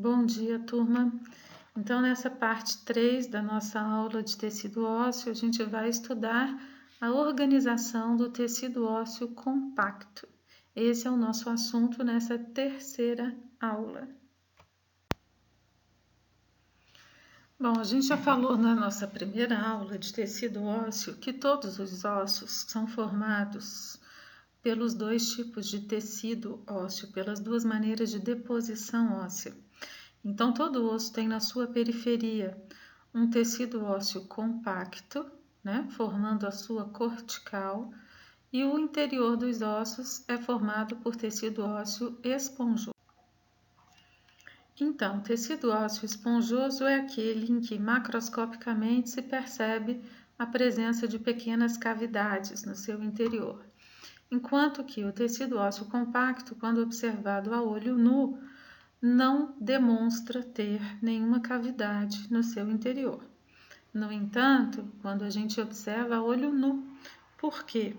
Bom dia, turma. Então, nessa parte 3 da nossa aula de tecido ósseo, a gente vai estudar a organização do tecido ósseo compacto. Esse é o nosso assunto nessa terceira aula. Bom, a gente já falou na nossa primeira aula de tecido ósseo que todos os ossos são formados pelos dois tipos de tecido ósseo, pelas duas maneiras de deposição óssea. Então, todo osso tem na sua periferia um tecido ósseo compacto, né, formando a sua cortical, e o interior dos ossos é formado por tecido ósseo esponjoso. Então, tecido ósseo esponjoso é aquele em que macroscopicamente se percebe a presença de pequenas cavidades no seu interior, enquanto que o tecido ósseo compacto, quando observado a olho nu, não demonstra ter nenhuma cavidade no seu interior. No entanto, quando a gente observa a olho nu, por quê?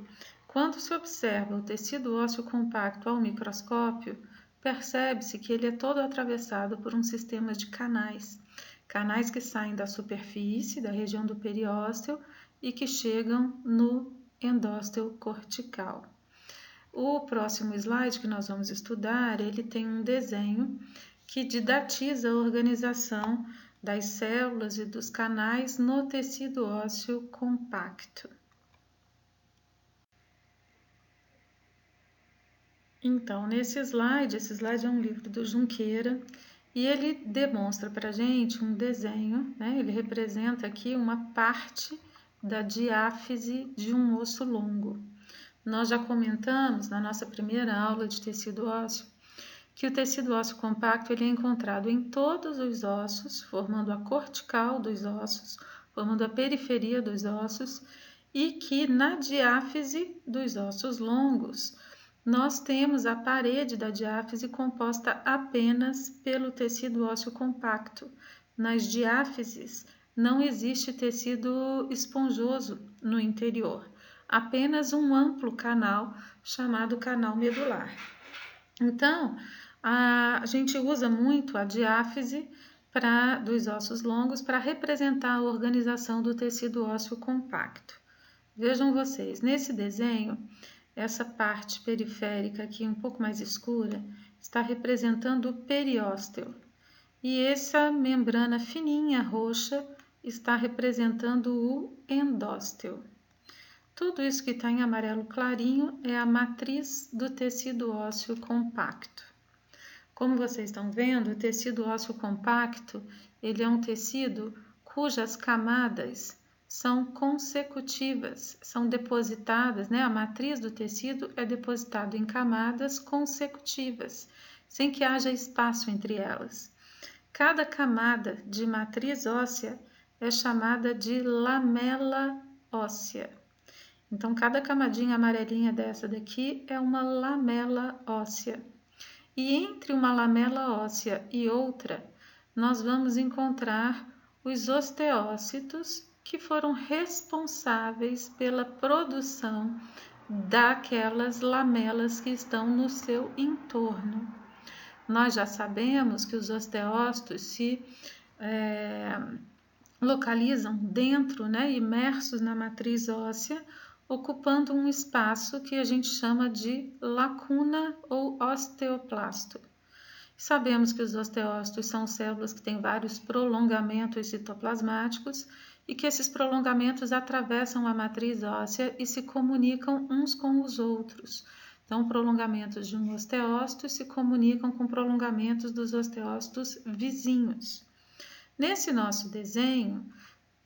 Quando se observa o tecido ósseo compacto ao microscópio, percebe-se que ele é todo atravessado por um sistema de canais, canais que saem da superfície, da região do periósteo e que chegam no endósteo cortical. O próximo slide que nós vamos estudar, ele tem um desenho que didatiza a organização das células e dos canais no tecido ósseo compacto. Então, esse slide é um livro do Junqueira e ele demonstra para a gente um desenho, né? Ele representa aqui uma parte da diáfise de um osso longo. Nós já comentamos na nossa primeira aula de tecido ósseo que o tecido ósseo compacto ele é encontrado em todos os ossos, formando a cortical dos ossos, formando a periferia dos ossos, e que na diáfise dos ossos longos nós temos a parede da diáfise composta apenas pelo tecido ósseo compacto. Nas diáfises não existe tecido esponjoso no interior, apenas um amplo canal chamado canal medular. Então, a gente usa muito a diáfise dos ossos longos para representar a organização do tecido ósseo compacto. Vejam vocês, nesse desenho, essa parte periférica aqui um pouco mais escura está representando o periósteo e essa membrana fininha roxa está representando o endósteo. Tudo isso que está em amarelo clarinho é a matriz do tecido ósseo compacto. Como vocês estão vendo, o tecido ósseo compacto ele é um tecido cujas camadas são consecutivas, são depositadas, né? A matriz do tecido é depositada em camadas consecutivas, sem que haja espaço entre elas. Cada camada de matriz óssea é chamada de lamela óssea. Então, cada camadinha amarelinha dessa daqui é uma lamela óssea. E entre uma lamela óssea e outra, nós vamos encontrar os osteócitos que foram responsáveis pela produção daquelas lamelas que estão no seu entorno. Nós já sabemos que os osteócitos se localizam dentro, né, imersos na matriz óssea, ocupando um espaço que a gente chama de lacuna ou osteoplasto. Sabemos que os osteócitos são células que têm vários prolongamentos citoplasmáticos e que esses prolongamentos atravessam a matriz óssea e se comunicam uns com os outros. Então, prolongamentos de um osteócito se comunicam com prolongamentos dos osteócitos vizinhos. Nesse nosso desenho,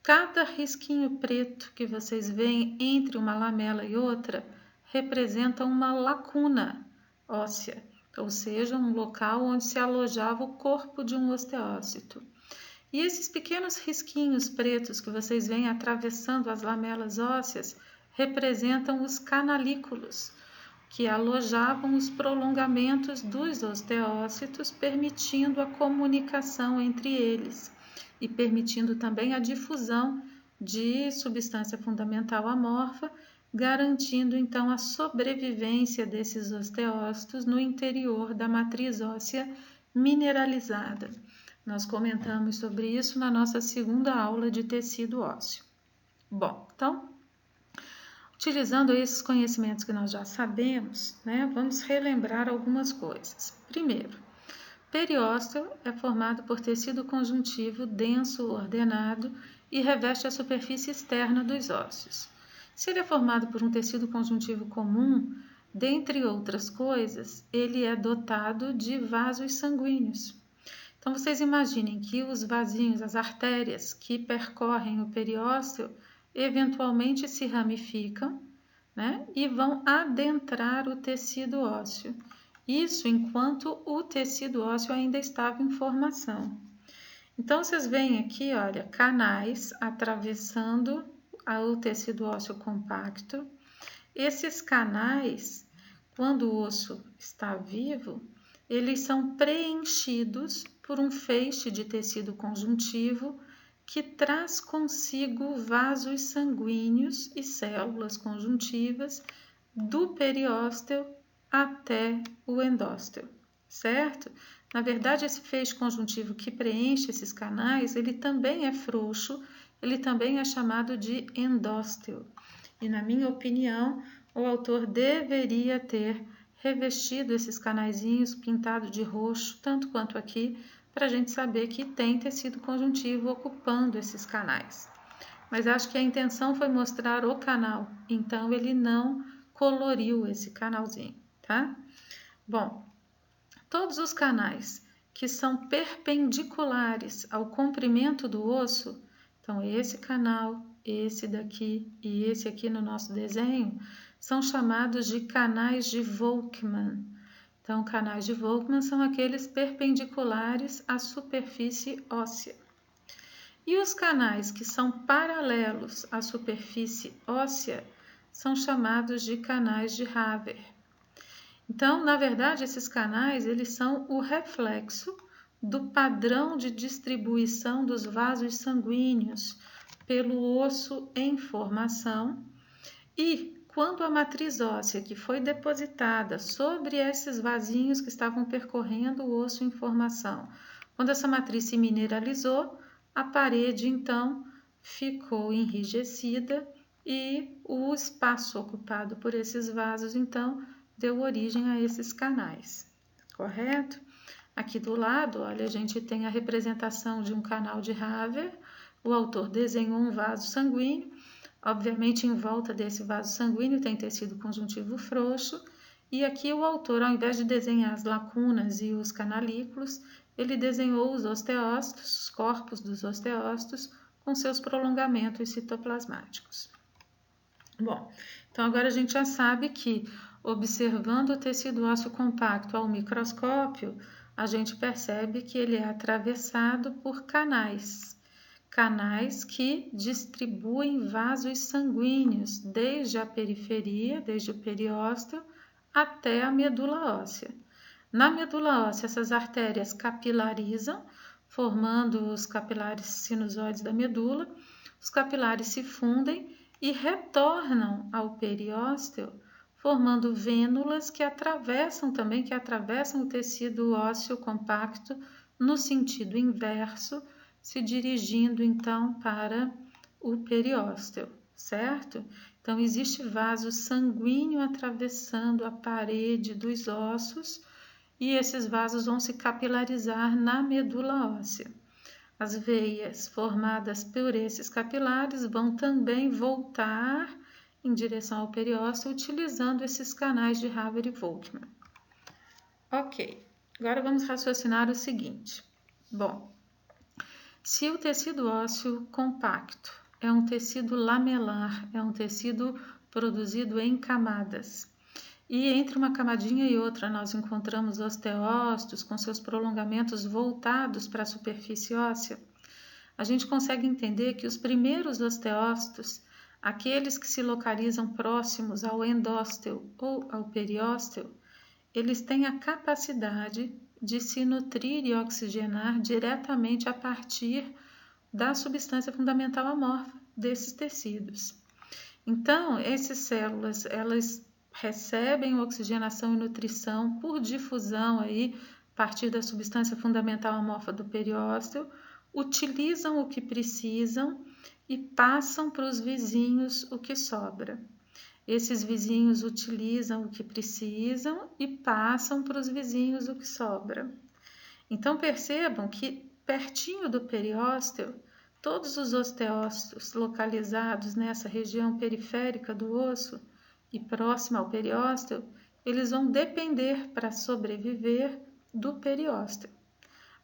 cada risquinho preto que vocês veem entre uma lamela e outra representa uma lacuna óssea, ou seja, um local onde se alojava o corpo de um osteócito. E esses pequenos risquinhos pretos que vocês veem atravessando as lamelas ósseas representam os canalículos, que alojavam os prolongamentos dos osteócitos, permitindo a comunicação entre eles e permitindo também a difusão de substância fundamental amorfa, garantindo então a sobrevivência desses osteócitos no interior da matriz óssea mineralizada. Nós comentamos sobre isso na nossa segunda aula de tecido ósseo. Bom, então, utilizando esses conhecimentos que nós já sabemos, né, vamos relembrar algumas coisas. Primeiro, periósteo é formado por tecido conjuntivo denso, ordenado e reveste a superfície externa dos ossos. Se ele é formado por um tecido conjuntivo comum, dentre outras coisas, ele é dotado de vasos sanguíneos. Então, vocês imaginem que os vasinhos, as artérias que percorrem o periósteo, eventualmente se ramificam, né, e vão adentrar o tecido ósseo. Isso enquanto o tecido ósseo ainda estava em formação. Então, vocês veem aqui, olha, canais atravessando o tecido ósseo compacto. Esses canais, quando o osso está vivo, eles são preenchidos por um feixe de tecido conjuntivo que traz consigo vasos sanguíneos e células conjuntivas do periósteo até o endósteo, certo? Na verdade, esse feixe conjuntivo que preenche esses canais, ele também é frouxo, ele também é chamado de endósteo. E, na minha opinião, o autor deveria ter revestido esses canaizinhos pintado de roxo, tanto quanto aqui, para a gente saber que tem tecido conjuntivo ocupando esses canais. Mas acho que a intenção foi mostrar o canal, então ele não coloriu esse canalzinho, tá? Bom, todos os canais que são perpendiculares ao comprimento do osso, então esse canal, esse daqui e esse aqui no nosso desenho, são chamados de canais de Volkmann. Então, canais de Volkmann são aqueles perpendiculares à superfície óssea. E os canais que são paralelos à superfície óssea são chamados de canais de Haver. Então, na verdade, esses canais eles são o reflexo do padrão de distribuição dos vasos sanguíneos pelo osso em formação e quando a matriz óssea que foi depositada sobre esses vasinhos que estavam percorrendo o osso em formação, quando essa matriz se mineralizou, a parede então ficou enrijecida e o espaço ocupado por esses vasos então deu origem a esses canais, correto? Aqui do lado, olha, a gente tem a representação de um canal de Haver, o autor desenhou um vaso sanguíneo. Obviamente, em volta desse vaso sanguíneo tem tecido conjuntivo frouxo, e aqui o autor, ao invés de desenhar as lacunas e os canalículos, ele desenhou os osteócitos, os corpos dos osteócitos, com seus prolongamentos citoplasmáticos. Bom, então agora a gente já sabe que, observando o tecido ósseo compacto ao microscópio, a gente percebe que ele é atravessado por canais que distribuem vasos sanguíneos desde a periferia, desde o periósteo, até a medula óssea. Na medula óssea, essas artérias capilarizam, formando os capilares sinusoides da medula. Os capilares se fundem e retornam ao periósteo, formando vênulas que atravessam o tecido ósseo compacto no sentido inverso, se dirigindo então para o periósteo, certo? Então, existe vaso sanguíneo atravessando a parede dos ossos e esses vasos vão se capilarizar na medula óssea. As veias formadas por esses capilares vão também voltar em direção ao periósteo utilizando esses canais de Haver e Volkmann. Ok, agora vamos raciocinar o seguinte. Bom, se o tecido ósseo compacto é um tecido lamelar, é um tecido produzido em camadas, e entre uma camadinha e outra nós encontramos osteócitos com seus prolongamentos voltados para a superfície óssea, a gente consegue entender que os primeiros osteócitos, aqueles que se localizam próximos ao endósteo ou ao periósteo, eles têm a capacidade de se nutrir e oxigenar diretamente a partir da substância fundamental amorfa desses tecidos. Então, essas células, elas recebem oxigenação e nutrição por difusão aí partir da substância fundamental amorfa do periósteo, utilizam o que precisam e passam para os vizinhos o que sobra. Esses vizinhos utilizam o que precisam e passam para os vizinhos o que sobra. Então percebam que pertinho do periósteo, todos os osteócitos localizados nessa região periférica do osso e próxima ao periósteo, eles vão depender para sobreviver do periósteo.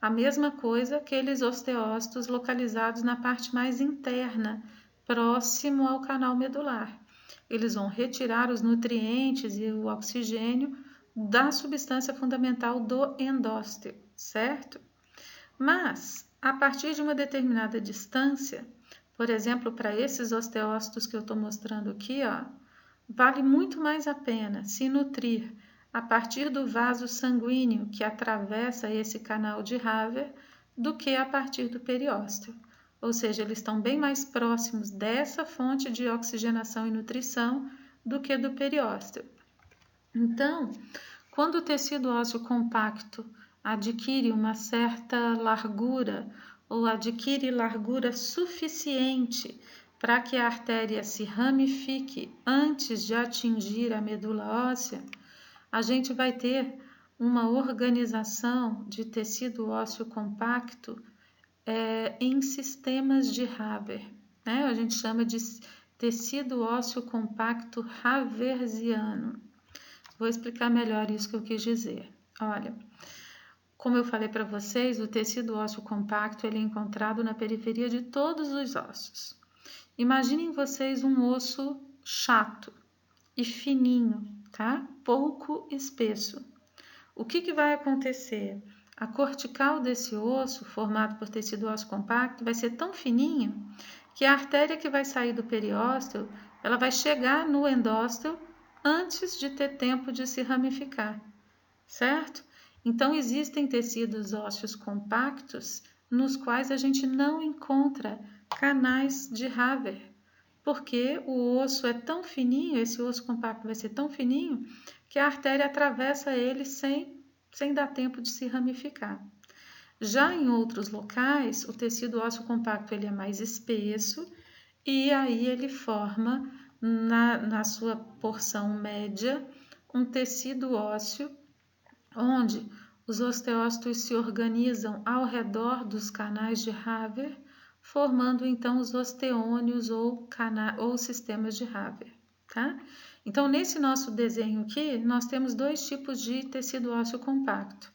A mesma coisa aqueles osteócitos localizados na parte mais interna, próximo ao canal medular. Eles vão retirar os nutrientes e o oxigênio da substância fundamental do endósteo, certo? Mas, a partir de uma determinada distância, por exemplo, para esses osteócitos que eu estou mostrando aqui, ó, vale muito mais a pena se nutrir a partir do vaso sanguíneo que atravessa esse canal de Haver do que a partir do periósteo. Ou seja, eles estão bem mais próximos dessa fonte de oxigenação e nutrição do que do periósteo. Então, quando o tecido ósseo compacto adquire uma certa largura ou adquire largura suficiente para que a artéria se ramifique antes de atingir a medula óssea, a gente vai ter uma organização de tecido ósseo compacto em sistemas de Haver, né? A gente chama de tecido ósseo compacto haversiano. Vou explicar melhor isso que eu quis dizer. Olha, como eu falei para vocês, o tecido ósseo compacto ele é encontrado na periferia de todos os ossos. Imaginem vocês um osso chato e fininho, tá? Pouco espesso. O que vai acontecer? A cortical desse osso, formado por tecido ósseo compacto, vai ser tão fininho que a artéria que vai sair do periósteo, ela vai chegar no endósteo antes de ter tempo de se ramificar, certo? Então, existem tecidos ósseos compactos nos quais a gente não encontra canais de Haver, porque o osso é tão fininho, esse osso compacto vai ser tão fininho, que a artéria atravessa ele sem dar tempo de se ramificar. Já em outros locais, o tecido ósseo compacto ele é mais espesso e aí ele forma na sua porção média um tecido ósseo onde os osteócitos se organizam ao redor dos canais de Haver, formando então os osteônios ou sistemas de Haver, tá? Então, nesse nosso desenho aqui, nós temos dois tipos de tecido ósseo compacto.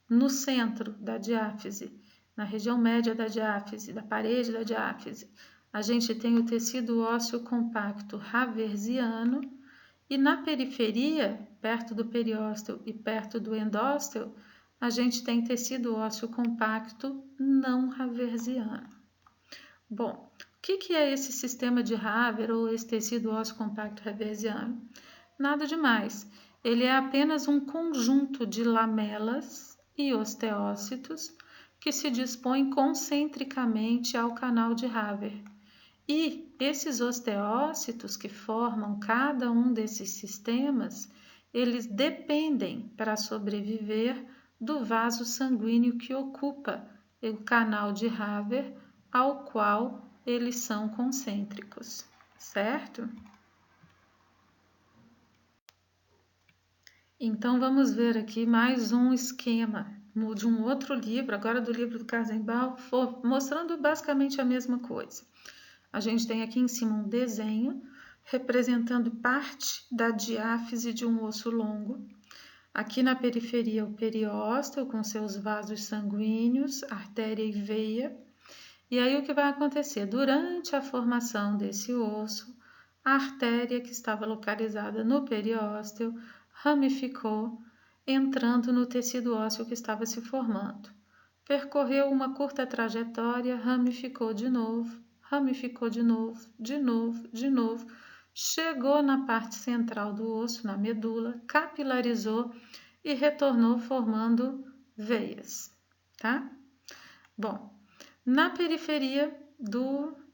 No centro da diáfise, na região média da diáfise, da parede da diáfise, a gente tem o tecido ósseo compacto haversiano e na periferia, perto do periósteo e perto do endósteo, a gente tem tecido ósseo compacto não haversiano. Bom, o que é esse sistema de Haver ou esse tecido ósseo compacto haversiano? Nada demais, ele é apenas um conjunto de lamelas e osteócitos que se dispõem concentricamente ao canal de Haver. E esses osteócitos que formam cada um desses sistemas, eles dependem para sobreviver do vaso sanguíneo que ocupa o canal de Haver, ao qual eles são concêntricos, certo? Então, vamos ver aqui mais um esquema de um outro livro, agora do livro do Katzenbach, mostrando basicamente a mesma coisa. A gente tem aqui em cima um desenho representando parte da diáfise de um osso longo. Aqui na periferia, o periósteo com seus vasos sanguíneos, artéria e veia. E aí o que vai acontecer? Durante a formação desse osso, a artéria que estava localizada no periósteo ramificou, entrando no tecido ósseo que estava se formando. Percorreu uma curta trajetória, ramificou de novo, de novo, chegou na parte central do osso, na medula, capilarizou e retornou formando veias, tá? Bom, na periferia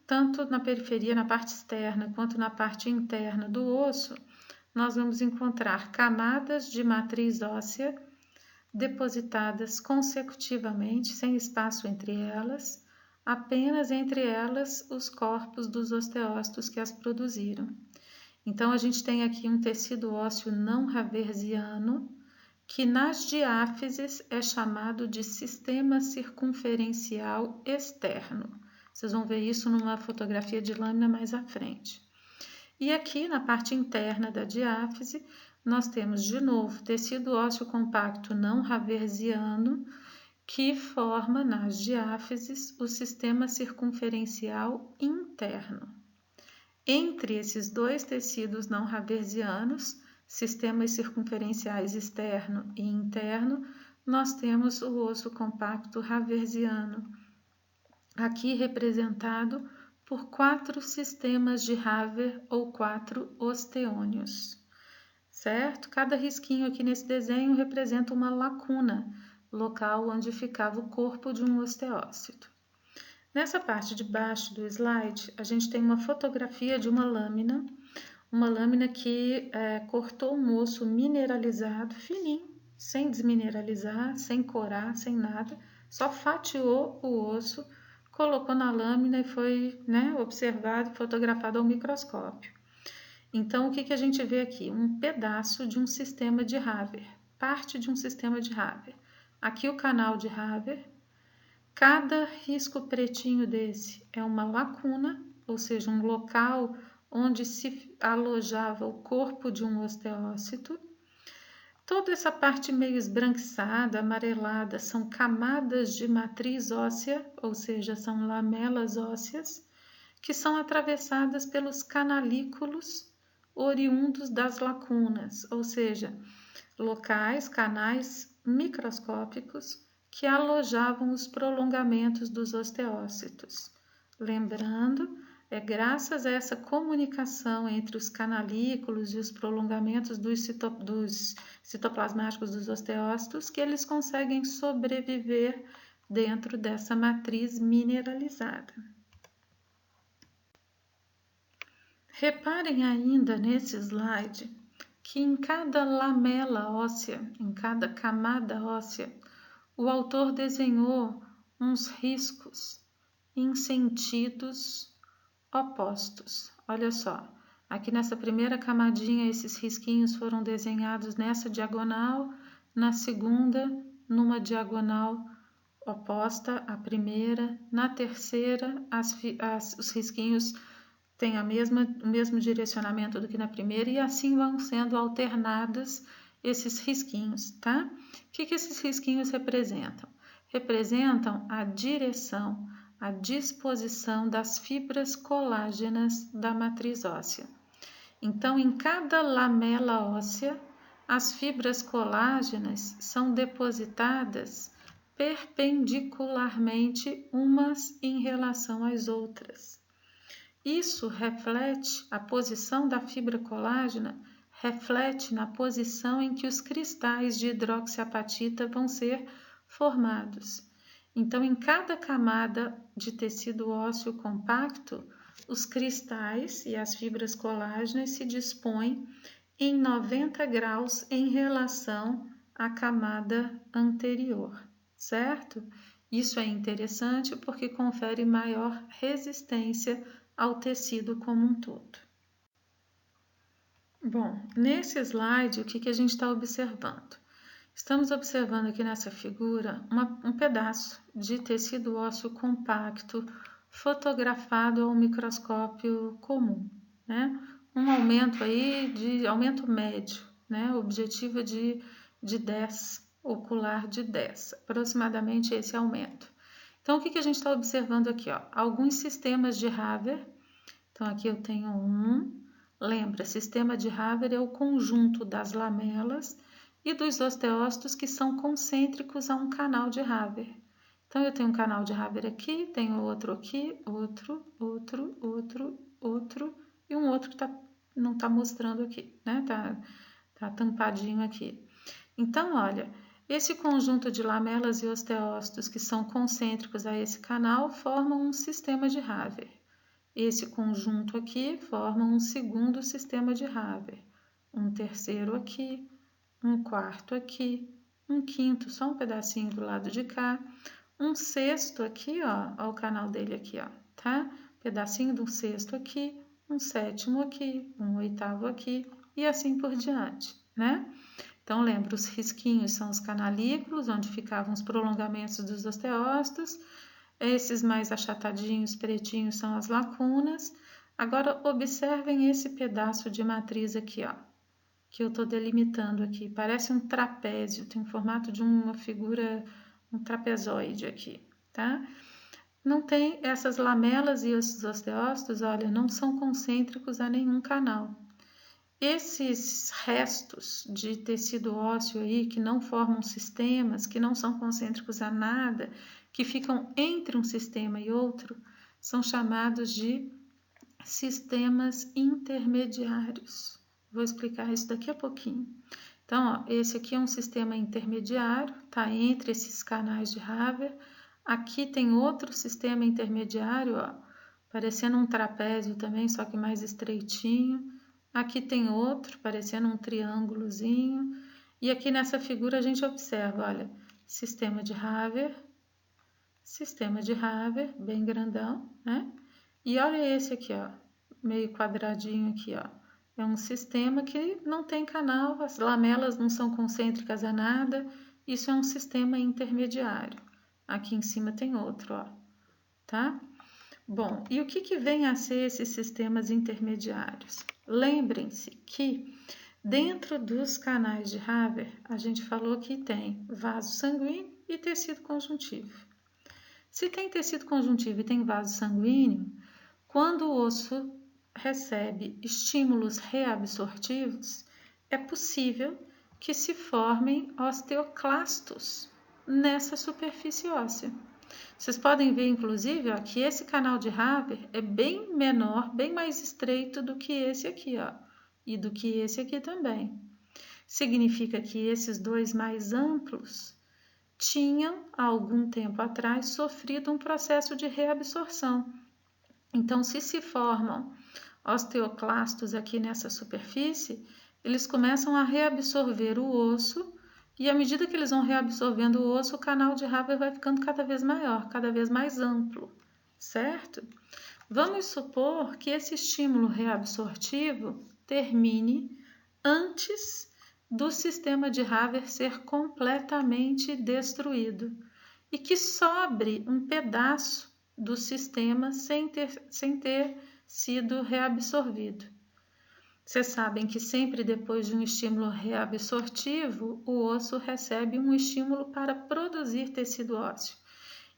tanto na periferia, na parte externa, quanto na parte interna do osso, nós vamos encontrar camadas de matriz óssea depositadas consecutivamente, sem espaço entre elas, apenas entre elas os corpos dos osteócitos que as produziram. Então, a gente tem aqui um tecido ósseo não haversiano, que nas diáfises é chamado de sistema circunferencial externo. Vocês vão ver isso numa fotografia de lâmina mais à frente. E aqui na parte interna da diáfise, nós temos de novo tecido ósseo compacto não haversiano, que forma nas diáfises o sistema circunferencial interno. Entre esses dois tecidos não haversianos, sistemas circunferenciais externo e interno, nós temos o osso compacto haversiano, aqui representado por 4 sistemas de Haver ou 4 osteônios, certo? Cada risquinho aqui nesse desenho representa uma lacuna, local onde ficava o corpo de um osteócito. Nessa parte de baixo do slide, a gente tem uma fotografia de uma lâmina que cortou um osso mineralizado, fininho, sem desmineralizar, sem corar, sem nada, só fatiou o osso, colocou na lâmina e foi observado e fotografado ao microscópio. Então, o que a gente vê aqui? Um pedaço de um sistema de Haver, parte de um sistema de Haver. Aqui o canal de Haver. Cada risco pretinho desse é uma lacuna, ou seja, um local onde se alojava o corpo de um osteócito. Toda essa parte meio esbranquiçada, amarelada, são camadas de matriz óssea, ou seja, são lamelas ósseas, que são atravessadas pelos canalículos oriundos das lacunas, ou seja, locais, canais microscópicos que alojavam os prolongamentos dos osteócitos. Lembrando, é graças a essa comunicação entre os canalículos e os prolongamentos dos citoplasmáticos dos osteócitos que eles conseguem sobreviver dentro dessa matriz mineralizada. Reparem ainda nesse slide que em cada lamela óssea, em cada camada óssea, o autor desenhou uns riscos em sentidos opostos. Olha só, aqui nessa primeira camadinha, esses risquinhos foram desenhados nessa diagonal, na segunda, numa diagonal oposta à primeira, na terceira, os risquinhos têm o mesmo direcionamento do que na primeira e assim vão sendo alternados esses risquinhos, tá? O que esses risquinhos representam? Representam a direção, a disposição das fibras colágenas da matriz óssea. Então, em cada lamela óssea, as fibras colágenas são depositadas perpendicularmente umas em relação às outras. Isso reflete a posição da fibra colágena, reflete na posição em que os cristais de hidroxiapatita vão ser formados. Então, em cada camada de tecido ósseo compacto, os cristais e as fibras colágenas se dispõem em 90 graus em relação à camada anterior, certo? Isso é interessante porque confere maior resistência ao tecido como um todo. Bom, nesse slide, o que a gente está observando? Estamos observando aqui nessa figura um pedaço de tecido ósseo compacto fotografado ao microscópio comum, né? Um aumento aí de aumento médio, né? Objetivo de 10, ocular de 10, aproximadamente esse aumento. Então, o que a gente está observando aqui? Ó? Alguns sistemas de Haver. Então, aqui eu tenho lembra, sistema de Haver é o conjunto das lamelas e dos osteócitos que são concêntricos a um canal de Haver. Então, eu tenho um canal de Haver aqui, tenho outro aqui, outro e um outro que não está mostrando aqui, né? Tá tampadinho aqui. Então, olha, esse conjunto de lamelas e osteócitos que são concêntricos a esse canal formam um sistema de Haver. Esse conjunto aqui forma um segundo sistema de Haver, um terceiro aqui, um quarto aqui, um quinto, só um pedacinho do lado de cá, um sexto aqui, ó o canal dele aqui, ó, tá? Pedacinho de um sexto aqui, um sétimo aqui, um oitavo aqui e assim por diante, né? Então, lembra, os risquinhos são os canalículos, onde ficavam os prolongamentos dos osteócitos. Esses mais achatadinhos, pretinhos, são as lacunas. Agora, observem esse pedaço de matriz aqui, ó, que eu estou delimitando aqui. Parece um trapézio, tem o formato de uma figura, um trapezoide aqui, tá? Não tem essas lamelas e esses osteócitos, olha, não são concêntricos a nenhum canal. Esses restos de tecido ósseo aí, que não formam sistemas, que não são concêntricos a nada, que ficam entre um sistema e outro, são chamados de sistemas intermediários. Vou explicar isso daqui a pouquinho. Então, ó, esse aqui é um sistema intermediário, tá entre esses canais de Haver. Aqui tem outro sistema intermediário, ó, parecendo um trapézio também, só que mais estreitinho. Aqui tem outro, parecendo um triângulozinho. E aqui nessa figura a gente observa, olha, sistema de Haver, bem grandão, né? E olha esse aqui, ó, meio quadradinho aqui, ó. É um sistema que não tem canal, as lamelas não são concêntricas a nada. Isso é um sistema intermediário. Aqui em cima tem outro, ó, tá? Bom, e o que vem a ser esses sistemas intermediários? Lembrem-se que dentro dos canais de Haver, a gente falou que tem vaso sanguíneo e tecido conjuntivo. Se tem tecido conjuntivo e tem vaso sanguíneo, quando o osso recebe estímulos reabsortivos, é possível que se formem osteoclastos nessa superfície óssea. Vocês podem ver, inclusive, ó, que esse canal de Haver é bem menor, bem mais estreito do que esse aqui, ó, e do que esse aqui também. Significa que esses dois mais amplos tinham, há algum tempo atrás, sofrido um processo de reabsorção. Então, se formam osteoclastos aqui nessa superfície, eles começam a reabsorver o osso e à medida que eles vão reabsorvendo o osso, o canal de Haver vai ficando cada vez maior, cada vez mais amplo, certo? Vamos supor que esse estímulo reabsortivo termine antes do sistema de Haver ser completamente destruído e que sobre um pedaço do sistema sem ter sido reabsorvido. Vocês sabem que sempre depois de um estímulo reabsortivo, o osso recebe um estímulo para produzir tecido ósseo.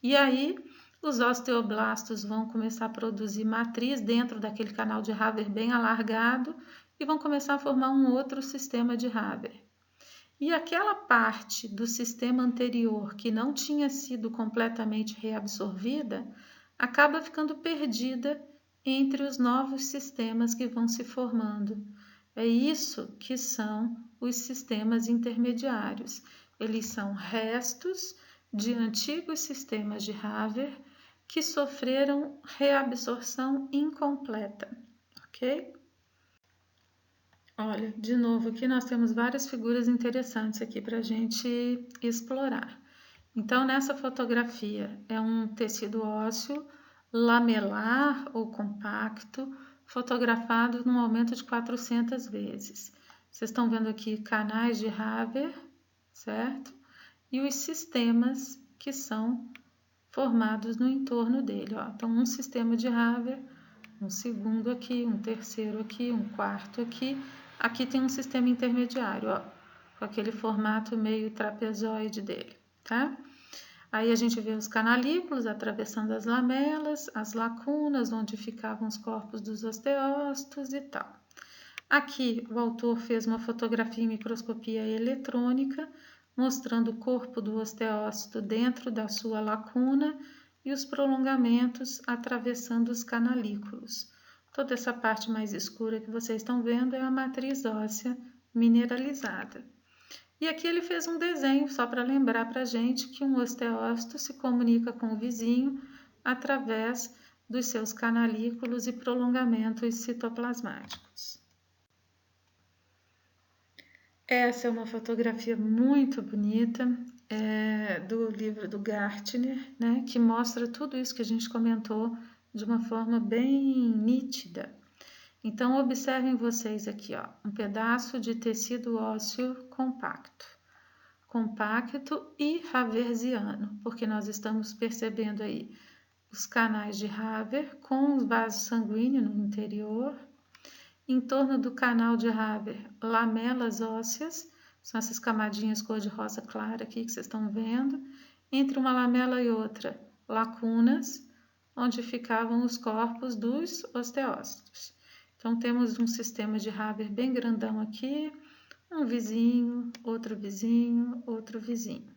E aí, os osteoblastos vão começar a produzir matriz dentro daquele canal de Haver bem alargado e vão começar a formar um outro sistema de Haver. E aquela parte do sistema anterior que não tinha sido completamente reabsorvida acaba ficando perdida entre os novos sistemas que vão se formando. É isso que são os sistemas intermediários. Eles são restos de antigos sistemas de Haver que sofreram reabsorção incompleta, ok? Olha, de novo aqui nós temos várias figuras interessantes aqui para a gente explorar. Então, nessa fotografia é um tecido ósseo lamelar ou compacto, fotografado num aumento de 400 vezes. Vocês estão vendo aqui canais de Haver, certo? E os sistemas que são formados no entorno dele. Ó. Então, um sistema de Haver, um segundo aqui, um terceiro aqui, um quarto aqui. Aqui tem um sistema intermediário, ó, com aquele formato meio trapezoide dele, tá? Aí a gente vê os canalículos atravessando as lamelas, as lacunas, onde ficavam os corpos dos osteócitos e tal. Aqui o autor fez uma fotografia em microscopia eletrônica, mostrando o corpo do osteócito dentro da sua lacuna e os prolongamentos atravessando os canalículos. Toda essa parte mais escura que vocês estão vendo é a matriz óssea mineralizada. E aqui ele fez um desenho só para lembrar para a gente que um osteócito se comunica com o vizinho através dos seus canalículos e prolongamentos citoplasmáticos. Essa é uma fotografia muito bonita do livro do Gartner, né, que mostra tudo isso que a gente comentou de uma forma bem nítida. Então, observem vocês aqui, ó, um pedaço de tecido ósseo compacto e haversiano, porque nós estamos percebendo aí os canais de Haver com os vasos sanguíneos no interior. Em torno do canal de Haver, lamelas ósseas, são essas camadinhas cor-de-rosa clara aqui que vocês estão vendo. Entre uma lamela e outra, lacunas, onde ficavam os corpos dos osteócitos. Então, temos um sistema de Haver bem grandão aqui, um vizinho, outro vizinho, outro vizinho.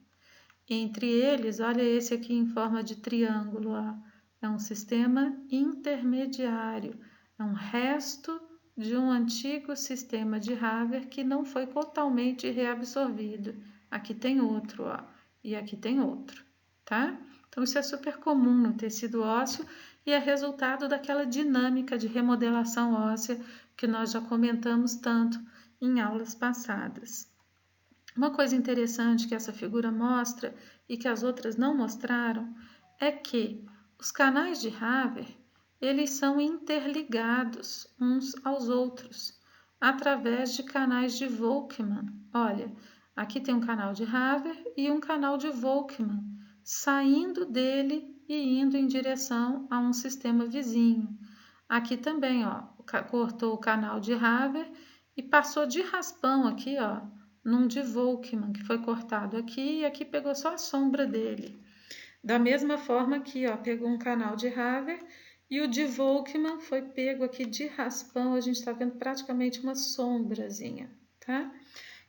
Entre eles, olha esse aqui em forma de triângulo, ó. É um sistema intermediário, é um resto de um antigo sistema de Haver que não foi totalmente reabsorvido. Aqui tem outro, ó, e aqui tem outro, tá? Então, isso é super comum no tecido ósseo e é resultado daquela dinâmica de remodelação óssea que nós já comentamos tanto em aulas passadas. Uma coisa interessante que essa figura mostra e que as outras não mostraram é que os canais de Haver eles são interligados uns aos outros através de canais de Volkmann. Olha, aqui tem um canal de Haver e um canal de Volkmann saindo dele e indo em direção a um sistema vizinho. Aqui também, ó, cortou o canal de Haver e passou de raspão aqui, ó, num de Volkmann, que foi cortado aqui e aqui pegou só a sombra dele. Da mesma forma aqui, ó, pegou um canal de Haver e o de Volkmann foi pego aqui de raspão, a gente está vendo praticamente uma sombrazinha, tá?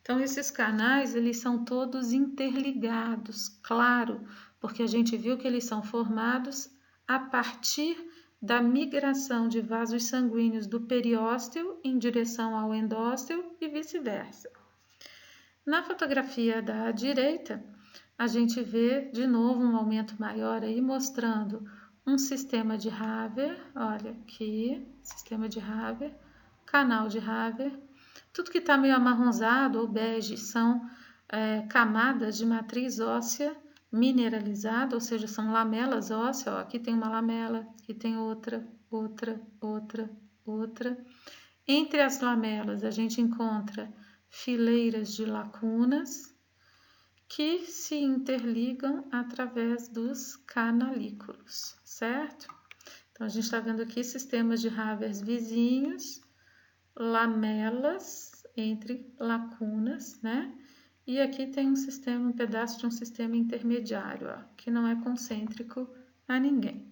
Então, esses canais, eles são todos interligados, claro, porque a gente viu que eles são formados a partir da migração de vasos sanguíneos do periósteo em direção ao endósteo e vice-versa. Na fotografia da direita, a gente vê de novo um aumento maior aí, mostrando um sistema de Haver, olha aqui, sistema de Haver, canal de Haver. Tudo que está meio amarronzado ou bege são camadas de matriz óssea mineralizada, ou seja, são lamelas ósseas. Ó, aqui tem uma lamela, aqui tem outra, outra, outra, outra. Entre as lamelas, a gente encontra fileiras de lacunas que se interligam através dos canalículos, certo? Então, a gente está vendo aqui sistemas de Havers vizinhos, lamelas entre lacunas, né? E aqui tem um pedaço de um sistema intermediário, ó, que não é concêntrico a ninguém.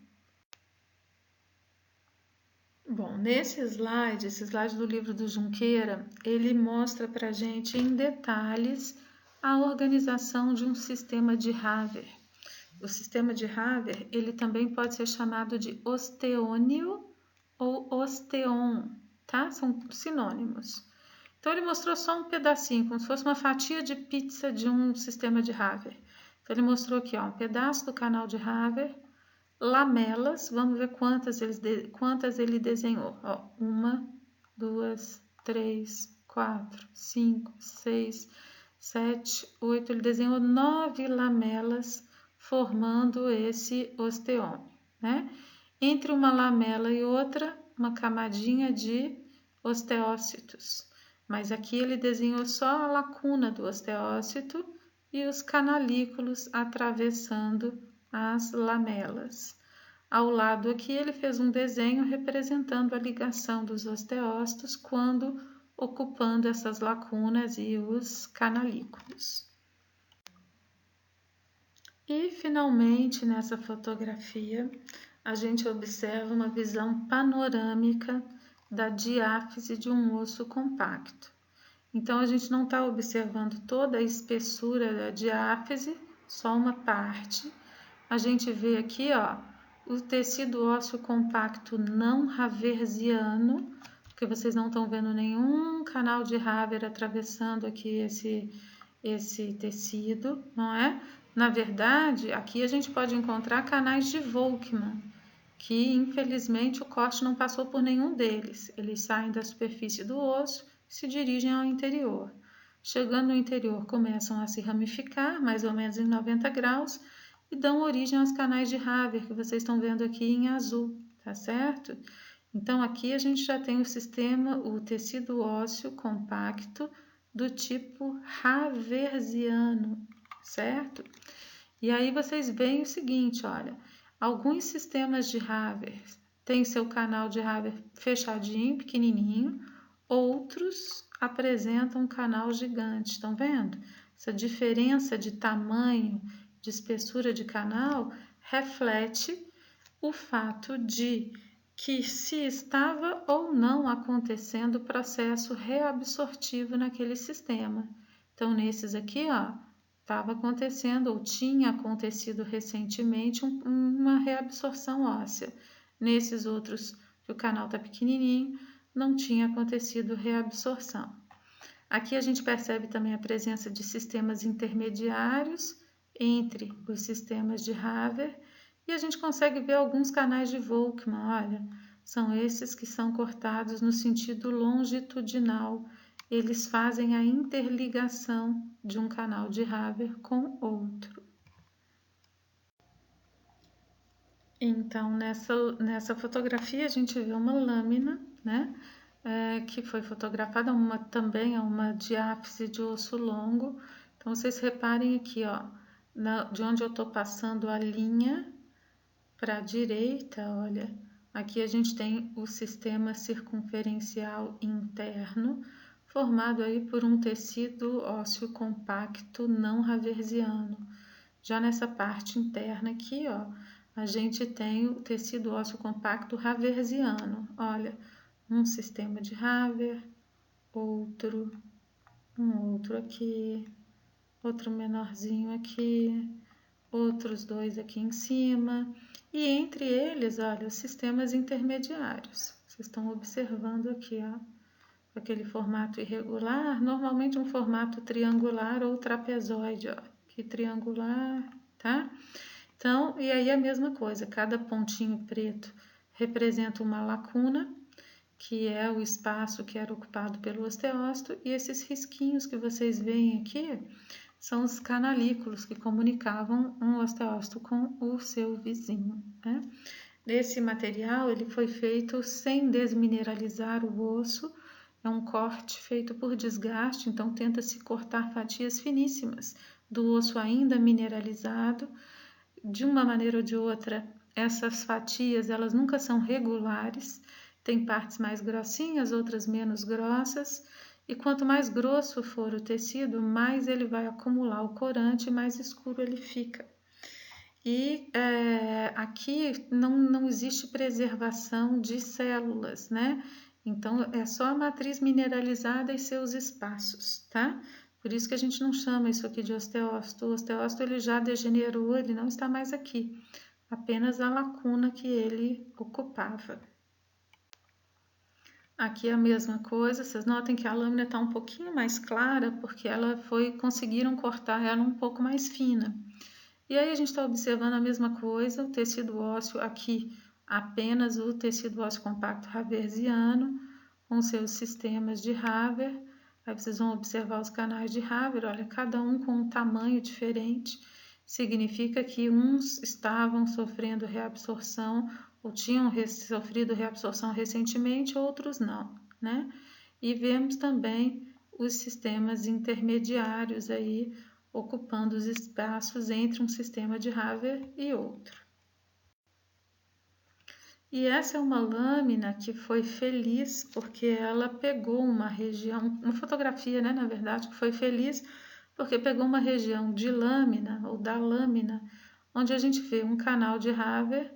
Bom, esse slide do livro do Junqueira, ele mostra para a gente em detalhes a organização de um sistema de Haver. O sistema de Haver, ele também pode ser chamado de osteônio ou osteon, tá? São sinônimos. Então, ele mostrou só um pedacinho, como se fosse uma fatia de pizza de um sistema de Haver. Então, ele mostrou aqui, ó, um pedaço do canal de Haver, lamelas, vamos ver quantas ele desenhou. Ó, 1, 2, 3, 4, 5, 6, 7, 8. Ele desenhou 9 lamelas formando esse osteômio, né? Entre uma lamela e outra, uma camadinha de osteócitos. Mas aqui ele desenhou só a lacuna do osteócito e os canalículos atravessando as lamelas. Ao lado aqui ele fez um desenho representando a ligação dos osteócitos quando ocupando essas lacunas e os canalículos. E finalmente nessa fotografia a gente observa uma visão panorâmica da diáfise de um osso compacto. Então a gente não está observando toda a espessura da diáfise, só uma parte. A gente vê aqui, ó, o tecido ósseo compacto não haversiano, porque vocês não estão vendo nenhum canal de Haver atravessando aqui esse tecido, não é? Na verdade, aqui a gente pode encontrar canais de Volkmann, que infelizmente o corte não passou por nenhum deles. Eles saem da superfície do osso e se dirigem ao interior. chegando no interior começam a se ramificar, mais ou menos em 90 graus, e dão origem aos canais de Haver, que vocês estão vendo aqui em azul, tá certo? Então, aqui a gente já tem o sistema, o tecido ósseo compacto do tipo haversiano, certo? E aí vocês veem o seguinte, olha, alguns sistemas de Haver têm seu canal de Haver fechadinho, pequenininho, outros apresentam um canal gigante, estão vendo? Essa diferença de tamanho, de espessura de canal, reflete o fato de que se estava ou não acontecendo o processo reabsortivo naquele sistema. Então, nesses aqui, ó, estava acontecendo ou tinha acontecido recentemente uma reabsorção óssea. Nesses outros, que o canal está pequenininho, não tinha acontecido reabsorção. Aqui a gente percebe também a presença de sistemas intermediários entre os sistemas de Haver e a gente consegue ver alguns canais de Volkmann, olha, são esses que são cortados no sentido longitudinal. Eles fazem a interligação de um canal de Haver com outro. Então, nessa fotografia a gente vê uma lâmina, né? Que foi fotografada também é uma diáfise de osso longo. Então, vocês reparem aqui, ó, de onde eu estou passando a linha para a direita, olha, aqui a gente tem o sistema circunferencial interno, formado aí por um tecido ósseo compacto não haversiano. Já nessa parte interna aqui, ó, a gente tem o tecido ósseo compacto haversiano. Olha, um sistema de Haver, outro, um outro aqui, outro menorzinho aqui, outros dois aqui em cima, e entre eles, olha, os sistemas intermediários. Vocês estão observando aqui, ó, aquele formato irregular, normalmente um formato triangular ou trapezoide, ó, aqui triangular, tá? Então, e aí a mesma coisa, cada pontinho preto representa uma lacuna, que é o espaço que era ocupado pelo osteócito, e esses risquinhos que vocês veem aqui são os canalículos que comunicavam um osteócito com o seu vizinho, né? Esse material ele foi feito sem desmineralizar o osso, é um corte feito por desgaste, então tenta-se cortar fatias finíssimas do osso ainda mineralizado. De uma maneira ou de outra, essas fatias elas nunca são regulares, tem partes mais grossinhas, outras menos grossas, e quanto mais grosso for o tecido, mais ele vai acumular o corante e mais escuro ele fica. E aqui não existe preservação de células, né? Então é só a matriz mineralizada e seus espaços, tá? Por isso que a gente não chama isso aqui de osteócito. O osteócito ele já degenerou, ele não está mais aqui, apenas a lacuna que ele ocupava. Aqui é a mesma coisa, vocês notem que a lâmina está um pouquinho mais clara porque conseguiram cortar ela um pouco mais fina. E aí a gente está observando a mesma coisa, o tecido ósseo aqui, apenas o tecido ósseo compacto haversiano, com seus sistemas de Haver. Aí vocês vão observar os canais de Haver, olha, cada um com um tamanho diferente. Significa que uns estavam sofrendo reabsorção ou tinham sofrido reabsorção recentemente, outros não, né? E vemos também os sistemas intermediários aí, ocupando os espaços entre um sistema de Haver e outro. E essa é uma lâmina que foi feliz porque ela pegou uma região, uma fotografia, né, na verdade, que foi feliz porque pegou uma região de lâmina ou da lâmina, onde a gente vê um canal de Haver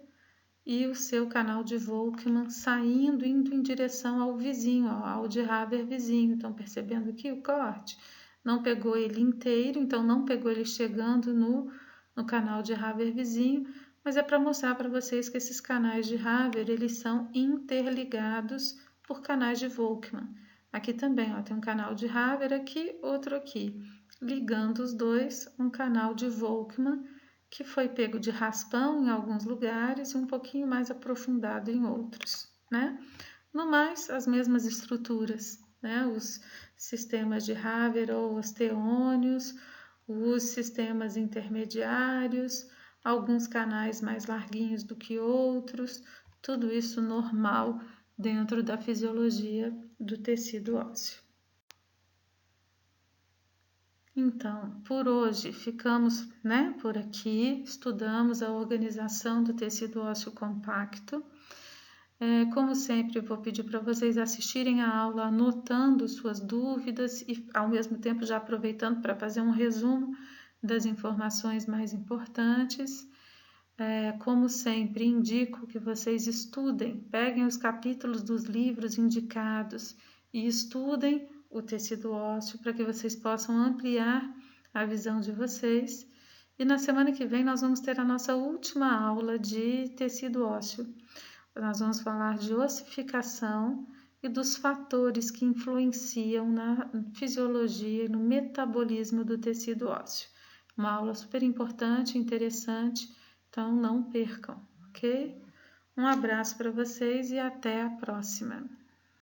e o seu canal de Volkmann saindo, indo em direção ao vizinho, ao de Haver vizinho. Estão percebendo aqui o corte? Não pegou ele inteiro, então não pegou ele chegando no canal de Haver vizinho, mas é para mostrar para vocês que esses canais de Haver, eles são interligados por canais de Volkmann. Aqui também, ó, tem um canal de Haver aqui, outro aqui. Ligando os dois, um canal de Volkmann, que foi pego de raspão em alguns lugares e um pouquinho mais aprofundado em outros, né? No mais, as mesmas estruturas né? Os sistemas de Haver ou osteônios, os sistemas intermediários, alguns canais mais larguinhos do que outros, tudo isso normal dentro da fisiologia do tecido ósseo. Então, por hoje ficamos, né, por aqui, estudamos a organização do tecido ósseo compacto. Como sempre, vou pedir para vocês assistirem a aula anotando suas dúvidas e, ao mesmo tempo, já aproveitando para fazer um resumo das informações mais importantes. Como sempre, indico que vocês estudem, peguem os capítulos dos livros indicados e estudem o tecido ósseo para que vocês possam ampliar a visão de vocês. E na semana que vem nós vamos ter a nossa última aula de tecido ósseo. Nós vamos falar de ossificação e dos fatores que influenciam na fisiologia e no metabolismo do tecido ósseo. Uma aula super importante, interessante, então não percam, ok? Um abraço para vocês e até a próxima!